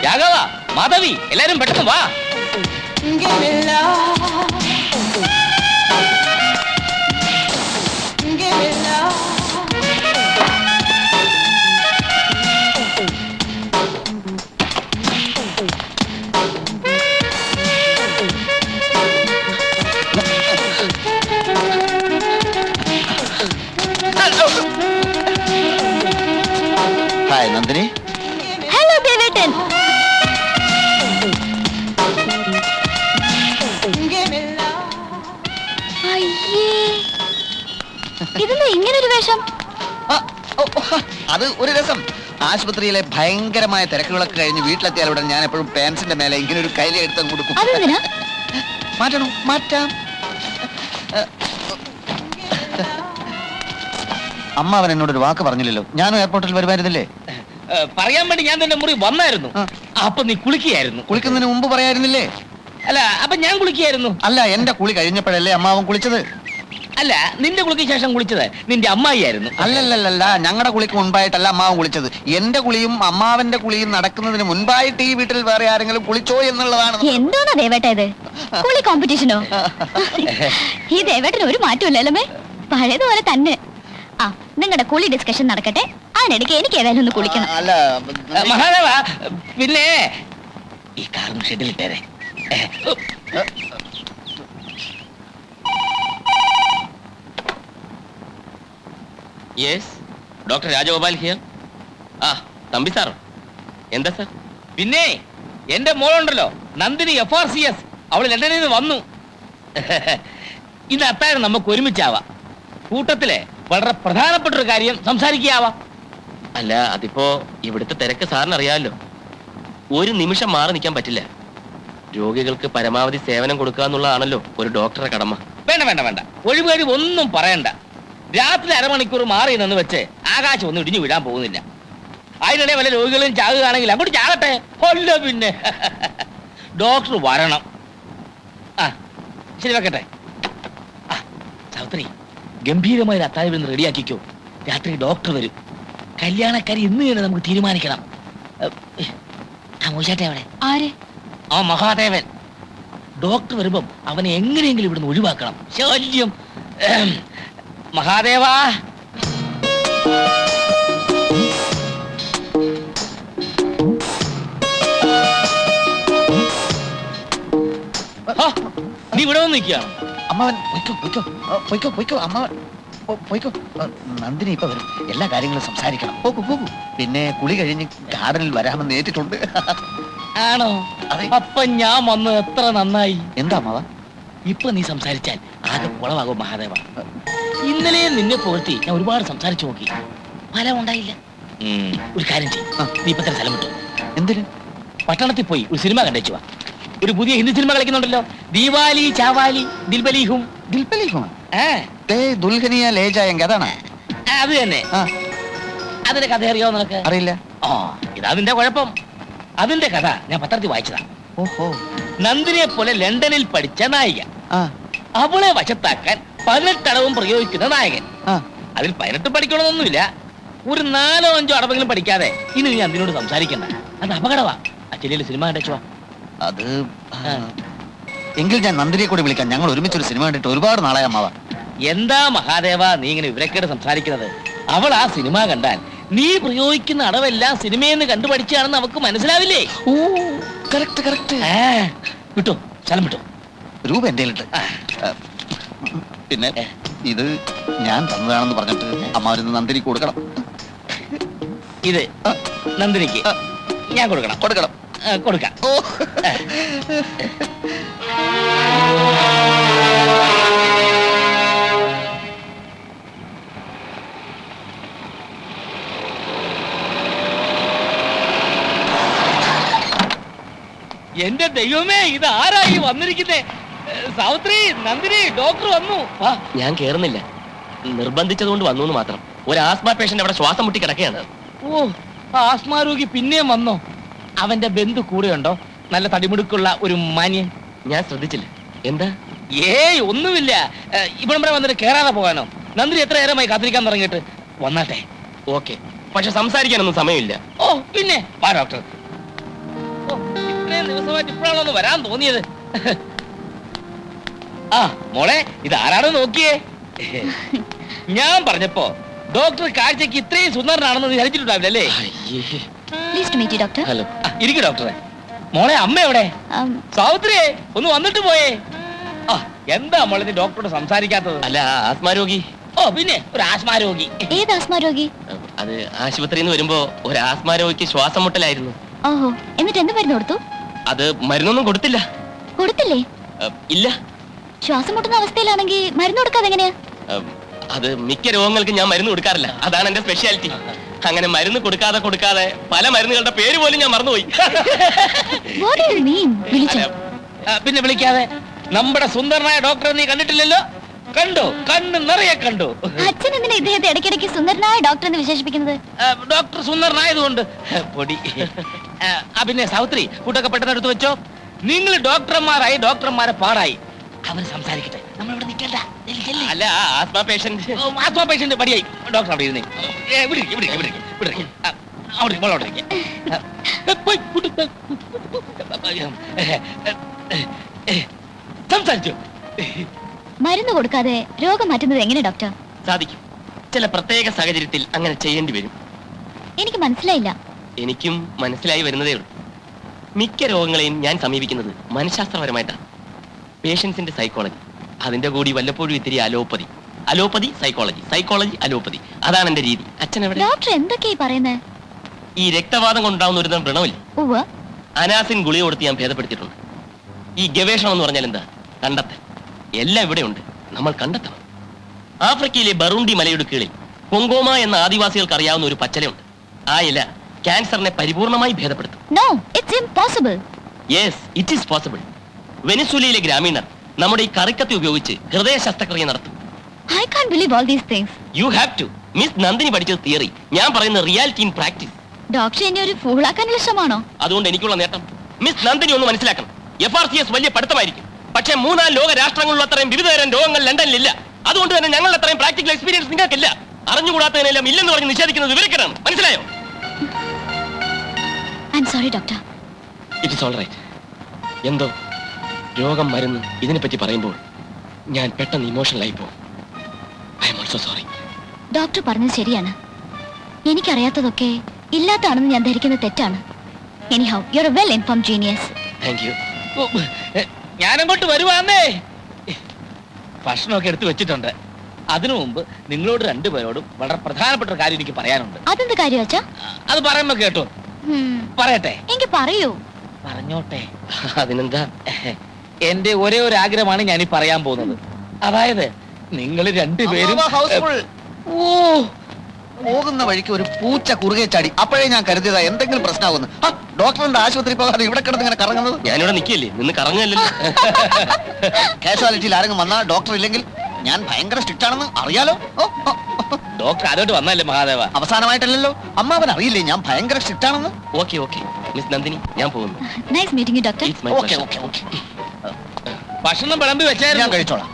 രാഘവ, മാധവി, എല്ലാരും പെട്ടെന്ന് വാ. ഹായ് നന്ദിനി. ഹലോ ദേവേട്ടൻ. ഇതെന്താ ഇങ്ങനൊരു വേഷം? അത് ഒരു രസം. ആശുപത്രിയിലെ ഭയങ്കരമായ തിരക്കുകളൊക്കെ കഴിഞ്ഞ് വീട്ടിലെത്തിയാലുടൻ ഞാൻ എപ്പോഴും പാൻസിന്റെ മേലെ ഇങ്ങനെ ഒരു കൈലി എടുത്ത് കൊടുക്കും. മാറ്റണോ? മാറ്റാം. അമ്മ അവൻ എന്നോടൊരു വാക്ക് പറഞ്ഞില്ലല്ലോ. ഞാനും എയർപോർട്ടിൽ വരുമായിരുന്നില്ലേ? പറയാൻ വേണ്ടി ഞാൻ തന്നെ മുറി വന്നായിരുന്നു. അപ്പൊ നീ കുളിക്കുകയായിരുന്നു. കുളിക്കുന്നതിന് മുമ്പ് പറയായിരുന്നില്ലേ? അല്ല, അപ്പൊ ഞാൻ കുളിക്കുകയായിരുന്നു. അല്ല, എന്റെ കുളി കഴിഞ്ഞപ്പോഴല്ലേ അമ്മാവൻ കുളിച്ചത്? അല്ല, നിന്റെ കുളിക്ക് ശേഷം കുളിച്ചത് നിന്റെ അമ്മായിയായിരുന്നു. അല്ലല്ലല്ല, ഞങ്ങളുടെ കുളിക്ക് മുൻപായിട്ടല്ല അമ്മാവൻ കുളിച്ചത്. എന്റെ കുളിയും അമ്മാവന്റെ കുളിയും നടക്കുന്നതിന് മുൻപായിട്ട് ഈ വീട്ടിൽ വേറെ ആരെങ്കിലും കുളിച്ചോ എന്നുള്ളതാണ്. എന്തോന്നാ ദേവേട്ട ഇത്? കുളി കോമ്പറ്റീഷനോ? ഈ ദേവേട്ടന് ഒരു മാറ്റമില്ലല്ലേ? പഴയതുപോലെ തന്നെ. ആ, നിങ്ങളുടെ കുളി ഡിസ്കഷൻ നടക്കട്ടെ. അതിനിടയ്ക്ക് എനിക്ക് ഏതായാലും ഒന്ന് കുളിക്കണം. അല്ല മഹാദേവ, പിന്നെ ഈ കാറും ഷെഡിലിട്ടേരെ. Yes, doctor Rajagopal here. ആ, തമ്പി സാർ. എന്താ സാർ? പിന്നെ എന്റെ മോളുണ്ടല്ലോ, നന്ദിനി FRCS, അവൾ ലണ്ടനിൽ നിന്ന് വന്നു. ഇന്ന് അത്താഴം നമുക്ക് ഒരുമിച്ചാവാം. കൂട്ടത്തിലെ വളരെ പ്രധാനപ്പെട്ട ഒരു കാര്യം സംസാരിക്കാവാം. അല്ല, അതിപ്പോ ഇവിടുത്തെ തിരക്ക് സാറിന് അറിയാമല്ലോ. ഒരു നിമിഷം മാറി നിൽക്കാൻ പറ്റില്ല. രോഗികൾക്ക് പരമാവധി സേവനം കൊടുക്കുക എന്നുള്ളതാണല്ലോ ഒരു ഡോക്ടറുടെ കടമ. വേണ്ട വേണ്ട വേണ്ട, ഒഴിവുകഴി ഒന്നും പറയണ്ട. രാത്രി അരമണിക്കൂർ മാറി നിന്ന് വെച്ച് ആകാശം ഒന്നും ഇടിഞ്ഞു വിടാൻ പോകുന്നില്ല. അതിനിടെ വല്ല രോഗികളും ചാകുകയാണെങ്കിൽ അങ്ങോട്ട് ചാകട്ടെ. കൊല്ല പിന്നെ ഡോക്ടർ വരണം. ആ, ശരി, വെക്കട്ടെ. ആ സാവിത്രി, ഗംഭീരമായ അത്താഴം ഇന്ന് റെഡിയാക്കിക്കോ. രാത്രി ഡോക്ടർ വരും. കല്യാണക്കാരി ഇന്ന് തന്നെ നമുക്ക് തീരുമാനിക്കണം. അവിടെ ആര്? ആ മഹാദേവൻ. ഡോക്ടർ വരുമ്പം അവനെ എങ്ങനെയെങ്കിലും ഇവിടുന്ന് ഒഴിവാക്കണം. ശല്യം. മഹാദേവാ, നീ ഇവിടെ വന്ന് നിൽക്കുകയാണ്. അമ്മാവൻ പൊയ്ക്കോ അമ്മാവൻ പൊയ്ക്കോ. നന്ദിനി ഇപ്പൊ വരും. എല്ലാ കാര്യങ്ങളും സംസാരിക്കണം. പോകൂ. പിന്നെ കുളി കഴിഞ്ഞ് ഗാർഡനിൽ വരാമെന്ന് ഏറ്റിട്ടുണ്ട്. ആണോ? അപ്പൊ ഞാൻ വന്നു, എത്ര നന്നായി. എന്താ അമ്മാവ? ഇപ്പൊ നീ സംസാരിച്ചാൽ ആകെ കുളവാകും മഹാദേവ. ഇന്നലെ നിന്നെ പുകഴ്ത്തി ഞാൻ ഒരുപാട് സംസാരിച്ചു നോക്കി, ഫലം ഉണ്ടായില്ല. ഒരു കാര്യം ചെയ്യും, നീ ഇപ്പൊ സ്ഥലം വിട്ടു. എന്തിന്? പട്ടണത്തിൽ പോയി ഒരു സിനിമ കണ്ടേച്ചു വാ. ഒരു പുതിയ ഹിന്ദി സിനിമ കളിക്കുന്നുണ്ടല്ലോ, ദീവാലി ചാവാലി ദിൽബലിഹും. ദുൽഹനിയ ലേ ജായേംഗെ, അതാണ്? അത് തന്നെ. അതിന്റെ കഥ അറിയോ നിനക്ക്? അറിയില്ല. ആ, ഇതാ അതിന്റെ കുഴപ്പം. അതിന്റെ കഥ ഞാൻ പത്രത്തിൽ വായിച്ചതാ. ഓഹോ. നന്ദിനിയെ പോലെ ലണ്ടനിൽ പഠിച്ച നായിക, അവളെ വശത്താക്കാൻ 18 അടവും പ്രയോഗിക്കുന്ന നായകൻ. അതിൽ 18 പഠിക്കണമെന്നൊന്നുമില്ല. ഒരു 4-5 അടവെങ്കിലും പഠിക്കാതെ ഇനി നീ അതിനോട് സംസാരിക്കണ്ട. അത് അപകടമാ. അച്ഛനിൽ സിനിമ കണ്ടേച്ചുവാ. അത് എങ്കിൽ ഞാൻ നന്ദിനിയെ കൂടി വിളിക്കാം. ഞങ്ങൾ ഒരുമിച്ചൊരു സിനിമ കണ്ടിട്ട് ഒരുപാട് നാളായി അമ്മാവ. എന്താ മഹാദേവ നീ ഇങ്ങനെ വിവരക്കേട് സംസാരിക്കുന്നത്? അവൾ ആ സിനിമ കണ്ടാൽ നീ പ്രയോഗിക്കുന്ന അടവെല്ലാം സിനിമയെന്ന് കണ്ടുപഠിച്ചാണെന്ന് അവക്ക് മനസ്സിലാവില്ലേ? ഓ, കറക്റ്റ്. വിട്ടോ, സ്ഥലം വിട്ടോ. രൂപ എന്റെ കയ്യിലുണ്ട്. പിന്നെ ഇത് ഞാൻ തന്നതാണെന്ന് പറഞ്ഞിട്ട് അമ്മാവന് നന്ദിനിക്ക് കൊടുക്കണം. ഇത് നന്ദിനിക്ക് ഞാൻ കൊടുക്കണം. കൊടുക്കാം. ഓ, എന്റെ ദൈവമേ, ഇത് ആരായി വന്നിരിക്കുന്നേ? സാവിത്രി, നന്ദിനി, ഡോക്ടർ വന്നു. ഞാൻ കേറുന്നില്ല, നിർബന്ധിച്ചതുകൊണ്ട് വന്നു എന്ന് മാത്രം. ഒരു ആസ്മ പേഷ്യന്റ് അവിടെ ശ്വാസം മുട്ടി കിടക്കുകയാണ്. ഓ, ആസ്മ രോഗി പിന്നെയും വന്നോ? അവന്റെ ബന്ധു കൂടെയുണ്ടോ? നല്ല തടിമുടുക്കുള്ള ഒരു മാന്യൻ. ഞാൻ ശ്രദ്ധിച്ചില്ല. എന്താ? ഏയ്, ഒന്നുമില്ല. ഇവിടം വരെ വന്നിട്ട് കേറാതെ പോകാനോ? നന്ദി എത്ര നേരമായി കാത്തിരിക്കാൻ തുടങ്ങിയിട്ട്. വന്നാട്ടെ. ഓക്കെ, പക്ഷെ സംസാരിക്കാനൊന്നും സമയമില്ല. ഓ പിന്നെ വാ ഡോക്ടർ. ഓ, ഇത്രയും ദിവസമായിട്ട് ഇപ്പോഴാണോ ഒന്ന് വരാൻ തോന്നിയത്? ആ മോളെ, ഇത് ആരാണെന്ന് നോക്കിയേ. ഞാൻ പറഞ്ഞപ്പോ ഡോക്ടർ കാഴ്ചക്ക് ഇത്രയും സുന്ദരനാണെന്ന് നീ ധരിച്ചിട്ടുണ്ടാവില്ലല്ലേ? Please to meet you doctor. Hello. ഇരിക്കു ഡോക്ടറെ. മോളെ, അമ്മ എവിടെ? സാവിത്രിയെ ഒന്ന് വന്നിട്ട് പോയേ. ആ എന്താ മോളെ നീ ഡോക്ടറോട് സംസാരിക്കാത്തത്? അല്ല, ആസ്മാ രോഗി. ഓ പിന്നെ ഒരു ആസ്മാ രോഗി. ഏത് ആസ്മാ രോഗി? അത് ആശുപത്രിയിൽ നിന്ന് വരുമ്പോ ഒരു ആസ്മാ രോഗിക്ക് ശ്വാസം മുട്ടലായിരുന്നു. ഓഹോ, എന്നിട്ട് എന്ത് മരുന്ന് കൊടുത്തു? അത് മരുന്നൊന്നും കൊടുത്തില്ല. കൊടുത്തില്ലേ? ഇല്ല. ശ്വാസം മുട്ടുന്ന അവസ്ഥയിലാണെങ്കിൽ മരുന്ന് കൊടുക്കാതെ എങ്ങനെയാ? അത് മിക്ക രോഗങ്ങൾക്ക് ഞാൻ മരുന്ന് കൊടുക്കാറില്ല. അതാണ് എന്റെ സ്പെഷ്യാലിറ്റി. അങ്ങനെ മരുന്ന് കൊടുക്കാതെ പല മരുന്നുകളുടെ പേര് പോലും ഞാൻ മറന്നുപോയി. What do you mean? വിളിച്ചോ? പിന്നെ വിളിക്കാതെ. നമ്മുടെ സുന്ദരനായ ഡോക്ടറെ നീ കണ്ടിട്ടില്ലല്ലോ? കണ്ടു, കണ്ണ് നിറയെ കണ്ടു. അച്ഛൻ എന്തിനാ ഇദ്ദേഹത്തെ ഇടയ്ക്കിടയ്ക്ക് സുന്ദരനായ ഡോക്ടർ എന്ന് വിശേഷിപ്പിക്കുന്നത്? ഡോക്ടർ സുന്ദരനായതുകൊണ്ട്. പൊടി. പിന്നെ സാവിത്രി, കൂട്ടൊക്കെ പെട്ടെന്ന് എടുത്ത് വെച്ചോ. നിങ്ങൾ ഡോക്ടർമാരായി, ഡോക്ടർമാരെ പാടായി. അവർ സംസാരിക്കട്ടെ, നമ്മളിവിടെ നിൽക്കണ്ട. അല്ല, ആസ്മാ പേഷ്യന്റ്. ആത്മാ പേഷ്യന്റ് പടിയായി. ഡോക്ടർ അവിടെ ഇരുന്നേ. സംസാരിച്ചു. മരുന്ന് കൊടുക്കാതെ രോഗം മാറ്റുന്നത് എങ്ങനെ ഡോക്ടർ? സാധിക്കും. ചില പ്രത്യേക സാഹചര്യത്തിൽ അങ്ങനെ ചെയ്യേണ്ടി വരും. എനിക്ക് മനസ്സിലായില്ല. എനിക്കും മനസ്സിലായി വരുന്നതേ ഉള്ളൂ. മിക്ക രോഗങ്ങളെയും ഞാൻ സമീപിക്കുന്നത് മനഃശാസ്ത്രപരമായിട്ടാണ്. പേഷ്യൻസിന്റെ സൈക്കോളജി, അതിന്റെ കൂടി വല്ലപ്പോഴും ഇത്തിരി allopathy. Allopathy psychology, psychology allopathy. അതാണ് എന്റെ രീതി. അച്ഛൻ എവിടെ? ഡോക്ടർ എന്തൊക്കെയായി പറയുന്നത്? ഈ രക്തവാദം കൊണ്ടുണ്ടാവുന്ന ഒരു വ്രണമില്ല, ഉവ്വ്. അനാസിൻ ഗുളിക കൊടുത്ത് ഞാൻ ഭേദപ്പെടുത്തിയിട്ടുണ്ട്. ഈ ഗവേഷണം എന്ന് പറഞ്ഞാൽ എന്താ? കണ്ടെത്തൽ. എല്ലാം ഇവിടെയുണ്ട്, നമ്മൾ കണ്ടെത്തണം. ആഫ്രിക്കയിലെ ബറൂണ്ടി മലയുടെ കീഴിൽ കൊങ്കോമ എന്ന ആദിവാസികൾക്ക് അറിയാവുന്ന ഒരു പച്ചലയുണ്ട്. ആ ഇല ക്യാൻസറിനെ പരിപൂർണമായി ഭേദപ്പെടുത്തും. No, it's impossible. Yes, it is possible. വെനിസുലയിലെ ഗ്രാമീണർ നമ്മുടെ ഈ കറിക്കത്തി ഉപയോഗിച്ച് ഹൃദയ ശസ്ത്രക്രിയ നടത്തും. I can't believe all these things. You have to. Miss Nandini പഠിച്ചത് തിയറി, ഞാൻ പറയുന്ന റിയാലിറ്റി ഇൻ പ്രാക്ടീസ്. ഡോക്ടർ എന്നെ ഒരു ഫൂളാക്കാനുള്ള ശ്രമാണോ? അതുകൊണ്ട് എനിക്കുള്ള നേട്ടം മിസ് നന്ദിനി ഒന്ന് മനസ്സിലാക്കണം. FRCS വലിയ പഠിത്തമായിരിക്കും, പക്ഷേ 3 ലോക രാഷ്ട്രങ്ങളിലുള്ള അത്രയും വിവിധതരം രോഗങ്ങൾ ലണ്ടനിലില്ല. അതുകൊണ്ട് തന്നെ ഞങ്ങൾ അത്രയും പ്രാക്ടിക്കൽ എക്സ്പീരിയൻസ് നിങ്ങൾക്കില്ല. അറിഞ്ഞുകൂടാത്തതിനെല്ലാം ഇല്ലെന്ന് പറഞ്ഞ് നിഷേധിക്കുന്നത് വിവരിക്കണം. മനസ്സിലായോ? I'm sorry, doctor. It is all right. എന്തോ രോഗം മരുന്ന് ഇതിനെപ്പറ്റി പറയുമ്പോൾ ഞാൻ പെട്ടെന്ന് ഇമോഷണലായി പോകും. I am also sorry. Doctor പറഞ്ഞത് ശരിയാണ്. എനിക്കറിയാത്തതൊക്കെ ഇല്ലാത്താണെന്ന് ഞാൻ ധരിക്കുന്നത് തെറ്റാണ്. Anyhow you are a well informed genius. Thank you. ഞാനങ്ങോട്ട് വരുവാന്നേ. ഭക്ഷണമൊക്കെ എടുത്തു വെച്ചിട്ടുണ്ട്. അതിനു മുമ്പ് നിങ്ങളോട് രണ്ടുപേരോടും വളരെ പ്രധാനപ്പെട്ട ഒരു കാര്യം എനിക്ക് പറയാനുണ്ട്. അതെന്ത് കാര്യം അച്ഛാ? അത് പറയുമ്പോ കേട്ടോ? പറയട്ടെ? എനിക്ക് പറയൂ. പറഞ്ഞോട്ടെ. അതിനെന്താ? എന്റെ ഒരേ ഒരു ആഗ്രഹമാണ് ഞാനീ പറയാൻ പോകുന്നത്. അതായത് നിങ്ങൾ രണ്ടുപേരും ഓ, പോകുന്ന വഴിക്ക് ഒരു പൂച്ച കുറുകെ ചാടി. അപ്പോഴേ ഞാൻ കരുതിയതാ എന്തെങ്കിലും പ്രശ്നമാകുന്നു. ഡോക്ടറിന്റെ ആശുപത്രി പോകാതെ ഇവിടെ കിടന്ന് ഇങ്ങനെ കറങ്ങുന്നത്. ഞാനിവിടെ നിൽക്കില്ലേ, നിന്ന് കറങ്ങല്ലോ. കാഷ്വാലിറ്റിയിൽ ആരെങ്കിലും വന്നാൽ ഡോക്ടർ ഇല്ലെങ്കിൽ ഞാൻ ഭയങ്കര സ്ട്രിക്റ്റ് ആണെന്ന് അറിയാലോ. ഡോക്ടർ അതോട്ട് വന്നല്ലേ മഹാദേവ? അവസാനമായിട്ടല്ലല്ലോ. അമ്മാവൻ അറിയില്ലേ ഞാൻ ഭയങ്കര സ്ട്രിക്റ്റ് ആണെന്ന്? ഓക്കെ ഓക്കെ മിസ് നന്ദിനി, ഞാൻ പോകുന്നു. Nice meeting you doctor. It's my okay pleasure. Okay okay ഭക്ഷണം വിളമ്പി ഞാൻ വെച്ചായിരുന്നു. കഴിച്ചോളാം.